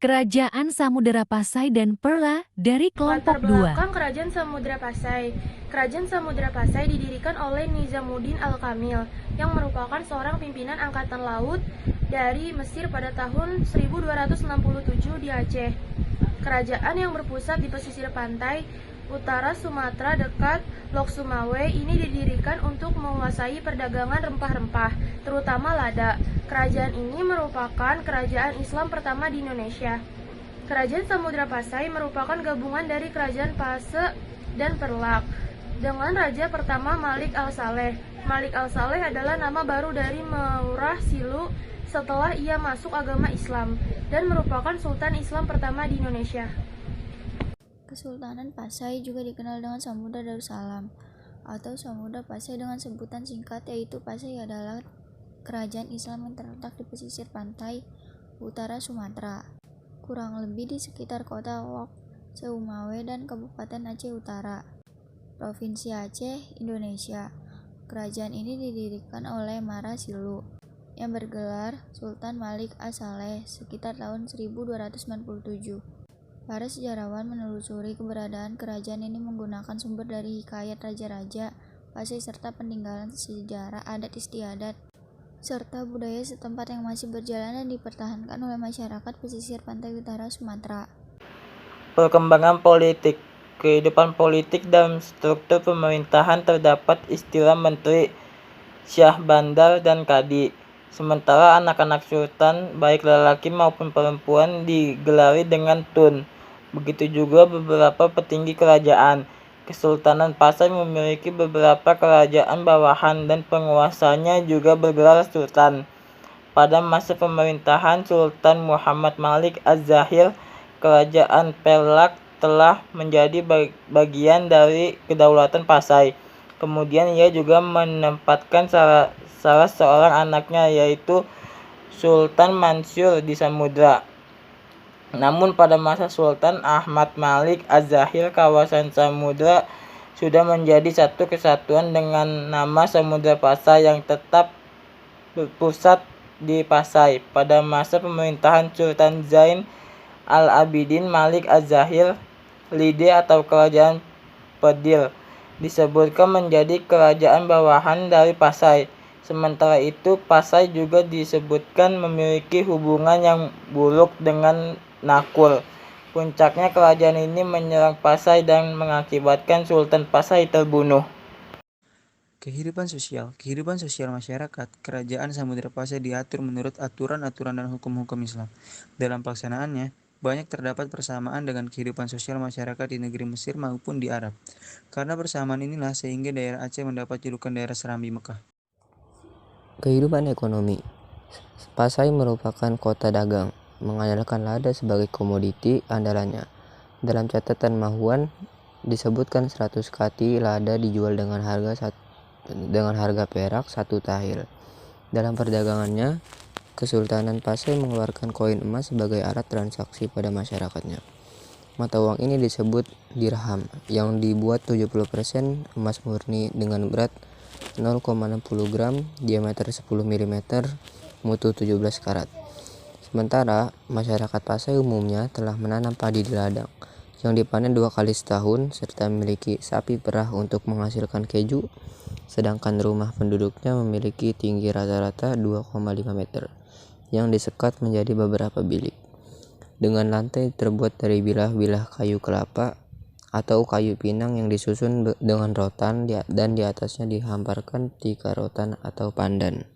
Kerajaan Samudera Pasai dan Perla dari kelompok Latar 2. belakang Kerajaan Samudera Pasai. Kerajaan Samudera Pasai didirikan oleh Nizamuddin Al-Kamil yang merupakan seorang pimpinan angkatan laut dari Mesir pada tahun 1267 di Aceh. Kerajaan yang berpusat di pesisir pantai utara Sumatera dekat Lok Sumawe ini didirikan untuk menguasai perdagangan rempah-rempah, terutama lada. Kerajaan ini merupakan kerajaan Islam pertama di Indonesia. Kerajaan Samudera Pasai merupakan gabungan dari Kerajaan Pase dan Perlak dengan Raja pertama Malik Al-Saleh. Malik Al-Saleh adalah nama baru dari Maurah Silu setelah ia masuk agama Islam dan merupakan Sultan Islam pertama di Indonesia. Kesultanan Pasai juga dikenal dengan Samudra Darussalam atau Samudra Pasai dengan sebutan singkat, yaitu Pasai adalah kerajaan Islam yang terletak di pesisir pantai utara Sumatera, kurang lebih di sekitar kota Lok Sumawe dan Kabupaten Aceh Utara, Provinsi Aceh, Indonesia. Kerajaan ini didirikan oleh Mara Silu yang bergelar Sultan Malik As-Saleh sekitar tahun 1297. Para sejarawan menelusuri keberadaan kerajaan ini menggunakan sumber dari hikayat raja-raja Pasai serta peninggalan sejarah adat istiadat serta budaya setempat yang masih berjalan dan dipertahankan oleh masyarakat pesisir pantai utara Sumatera. Perkembangan politik. Kehidupan politik dalam struktur pemerintahan terdapat istilah menteri, syah bandar, dan kadi. Sementara anak-anak sultan, baik lelaki maupun perempuan, digelari dengan tun. Begitu juga beberapa petinggi kerajaan. Kesultanan Pasai memiliki beberapa kerajaan bawahan dan penguasanya juga bergelar sultan. Pada masa pemerintahan Sultan Muhammad Malik Az-Zahir, kerajaan Perlak telah menjadi bagian dari kedaulatan Pasai. Kemudian ia juga menempatkan salah seorang anaknya, yaitu Sultan Mansur di Samudra. Namun pada masa Sultan Ahmad Malik Az-Zahir, kawasan Samudra sudah menjadi satu kesatuan dengan nama Samudra Pasai yang tetap berpusat di Pasai. Pada masa pemerintahan Sultan Zain Al-Abidin Malik Az-Zahir, Lide atau Kerajaan Pedil disebutkan menjadi kerajaan bawahan dari Pasai. Sementara itu, Pasai juga disebutkan memiliki hubungan yang buruk dengan Nakul. Puncaknya kerajaan ini menyerang Pasai dan mengakibatkan Sultan Pasai terbunuh. Kehidupan sosial masyarakat Kerajaan Samudera Pasai diatur menurut aturan-aturan dan hukum-hukum Islam. Dalam pelaksanaannya, banyak terdapat persamaan dengan kehidupan sosial masyarakat di negeri Mesir maupun di Arab. Karena persamaan inilah sehingga daerah Aceh mendapat julukan daerah Serambi Mekah. Kehidupan ekonomi. Pasai merupakan kota dagang, mengandalkan lada sebagai komoditi andalannya. Dalam catatan Mahuan disebutkan 100 kati lada dijual dengan harga perak 1 tahil. Dalam perdagangannya, Kesultanan Pasai mengeluarkan koin emas sebagai alat transaksi pada masyarakatnya. Mata uang ini disebut dirham, yang dibuat 70% emas murni dengan berat 0,60 gram, diameter 10 mm, mutu 17 karat. Sementara masyarakat Pasai umumnya telah menanam padi di ladang yang dipanen 2 kali setahun serta memiliki sapi perah untuk menghasilkan keju, sedangkan rumah penduduknya memiliki tinggi rata-rata 2,5 meter yang disekat menjadi beberapa bilik dengan lantai terbuat dari bilah-bilah kayu kelapa atau kayu pinang yang disusun dengan rotan dan di atasnya dihamparkan tika rotan atau pandan.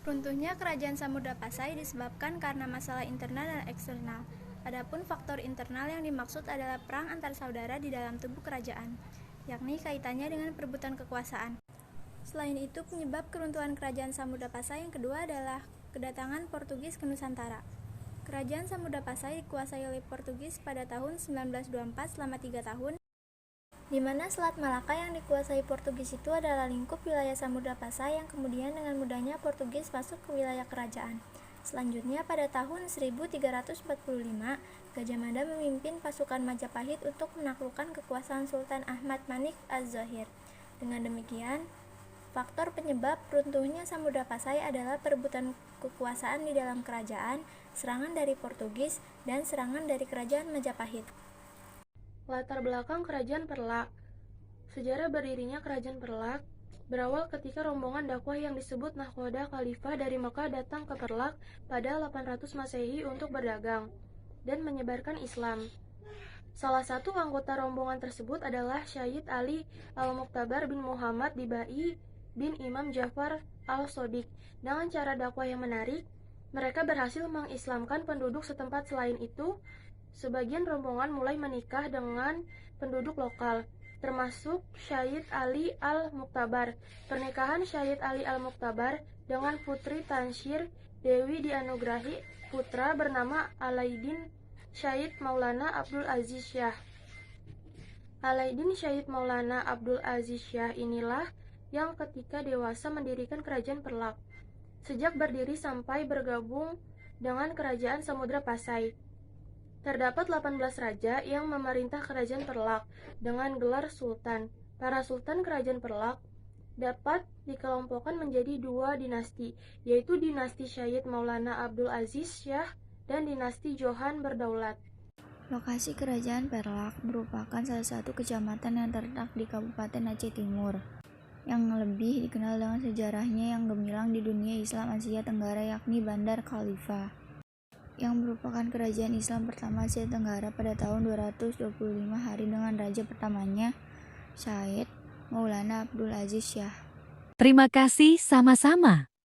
Runtuhnya Kerajaan Samudra Pasai disebabkan karena masalah internal dan eksternal. Adapun faktor internal yang dimaksud adalah perang antar saudara di dalam tubuh kerajaan, yakni kaitannya dengan perebutan kekuasaan. Selain itu, penyebab keruntuhan Kerajaan Samudra Pasai yang kedua adalah kedatangan Portugis ke Nusantara. Kerajaan Samudra Pasai dikuasai oleh Portugis pada tahun 1924 selama 3 tahun, di mana Selat Malaka yang dikuasai Portugis itu adalah lingkup wilayah Samudra Pasai yang kemudian dengan mudahnya Portugis masuk ke wilayah kerajaan. Selanjutnya pada tahun 1345, Gajah Mada memimpin pasukan Majapahit untuk menaklukkan kekuasaan Sultan Ahmad Malik Az-Zahir. Dengan demikian, Faktor penyebab runtuhnya Samudra Pasai adalah perebutan kekuasaan di dalam kerajaan, serangan dari Portugis, dan serangan dari kerajaan Majapahit. Latar belakang Kerajaan Perlak. Sejarah berdirinya Kerajaan Perlak berawal ketika rombongan dakwah yang disebut Nahkoda Khalifah dari Mekah datang ke Perlak pada 800 Masehi untuk berdagang dan menyebarkan Islam. Salah satu anggota rombongan tersebut adalah Syed Ali Al-Muktabar bin Muhammad Dibai bin Imam Ja'far Al-Shodiq. Dengan cara dakwah yang menarik, mereka berhasil mengislamkan penduduk setempat. Selain itu, sebagian rombongan mulai menikah dengan penduduk lokal, termasuk Syed Ali Al-Muktabar. Pernikahan Syed Ali Al-Muktabar dengan putri Tansyir Dewi dianugerahi putra bernama Alaiddin Syed Maulana Abdul Aziz Syah. Alaiddin Syed Maulana Abdul Aziz Syah inilah yang ketika dewasa mendirikan Kerajaan Perlak. Sejak berdiri sampai bergabung dengan Kerajaan Samudra Pasai, terdapat 18 raja yang memerintah Kerajaan Perlak dengan gelar Sultan. Para Sultan Kerajaan Perlak dapat dikelompokkan menjadi dua dinasti, yaitu dinasti Syed Maulana Abdul Aziz Syah dan dinasti Johan Berdaulat. Lokasi Kerajaan Perlak merupakan salah satu kecamatan yang terletak di Kabupaten Aceh Timur, yang lebih dikenal dengan sejarahnya yang gemilang di dunia Islam Asia Tenggara, yakni Bandar Khalifah, yang merupakan kerajaan Islam pertama Asia Tenggara pada tahun 225 hari dengan raja pertamanya, Syed Maulana Abdul Aziz Syah. Terima kasih sama-sama.